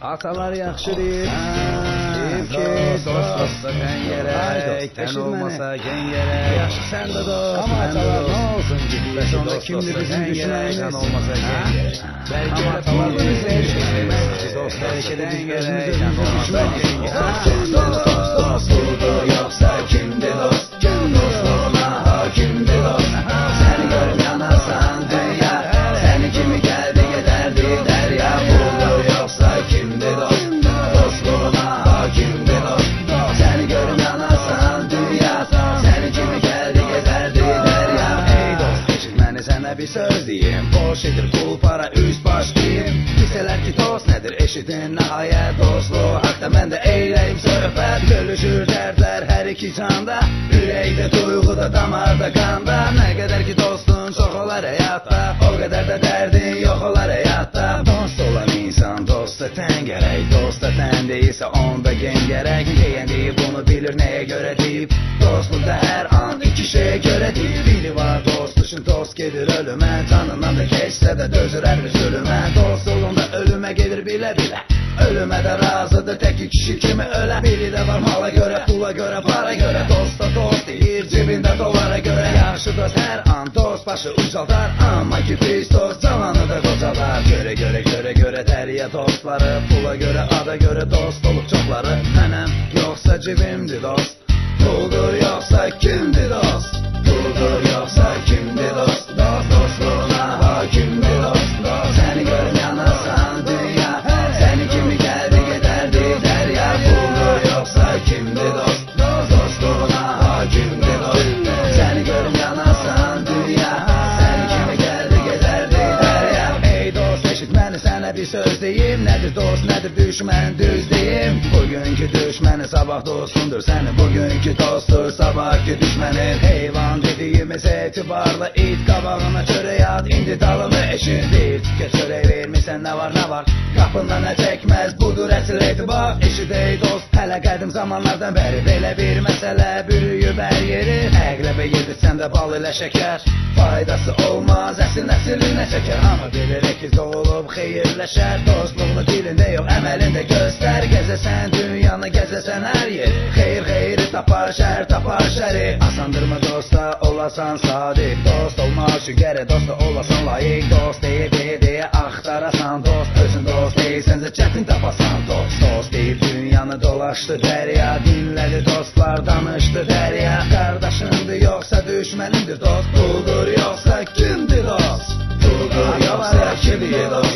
Atalar yaxşı deyir. Dost sen gerek, sen olmasa gen gerek. Yaxşı sen de dost. Ama atalar ne olsun ki? Onda kimdir bizim düşmanımız? Sen olmasa gen gerek. Belki atalar da bizi eşitlemez. Belki de biz özümüzü düşmanız. Dost budur yoksa kimdi dost? Dostluğuna hakimdi dost. Seni görüp yanarsan dünya, seni kimi geldi giderdi derya. Budur yoksa kimdi dost? Dostluğuna hakimdi dost. Seni görüp yanarsan dünya, seni kimi geldi giderdi derya. Ey dost, eşitmeni sana bir söz diyeyim. Boş edir pul para üst baş diyeyim. Deseler ki dost nedir eşitin nihayet dostluğu hakta mən də eyləyim söhbət. Bölüşür dərdlər hər iki canda, ürəkdə duyğuda damarda qanda. Nə qədər ki dostun çox olar həyatda, o qədər də dərdin yox olar həyatda. Dost olan insan dosta tən gərək, dosta tən deyilsə onda gen gərək. Deyən deyib bunu bilir nəyə görə deyib, dostluqda hər an iki şeyə görə deyib. Biri var dost üçün dost gedir ölümə, canından da keçsə də dözür hər bir zulümə. Dost yolunda ölümə gedir bilə-bilə, ölümə də razıdır tək kişi kimi ölə. Biri də var mala görə, pula görə, para görə, dosta dost deyir cibində dolara görə. Yaxşı dost hər an dost başı ucaldar, amma ki pis dost cavanı da qocalar. Görə dərya dostları, pula görə, ada görə dost olub çoxları. Mənəm yoxsa cibimdir dost, puldur yoxsa kimdir dost? Puldur yoxsa kimdir dost? Dostluğuna hakimdir dost. Səni görüp yanarsan dünya, seni kimi geldi giderdi derya. Puldur yoksa kimdi dost? Dostluğuna hakimdi dost. Seni görüp yanarsan dünya, seni kimi geldi giderdi derya. Ey dost eşitməni sənə bir söz deyim, nədir dost nədir düşmən düz deyim. Bugünkü düşməni sabah dostundur sənin, bugünkü dostdur sabahki düşmənin. Heyvan dediğimiz etibarlı it qabağına çörək at, indi dalını eşidir. Tikə çörək vermirsən nə var nə var, qapından nə çəkməz budur əsl etibar. Eşid ey dost, hələ qədim zamanlardan bəri belə bir məsələ bürüyüb hər yeri. Əqrəbə yedirsən də bal ilə şəkər, faydası olmaz əsl nəslinə çəkər. Amma bilərək ki doğulub xeyirləşər, dostluğunu dilində yox əməlində göstər. Gəzəsən dünyanı, gəzəsən hər yeri, xeyri tapar, şər tapar şəri. Asandırma dosta olasan sadiq, dost olmaq üçün gərək dosta olasan layiq. Dost deyə axtarasan dost, özün dost deyilsənsə çətin tapasan dost. Dost deyib dünyanı dolaşdı dərya, dinlədi dostlar danışdı dərya. Qardaşındır yoxsa düşmənindir dost, puldur yoxsa kimdir dost? Puldur yoxsa kimdir dost?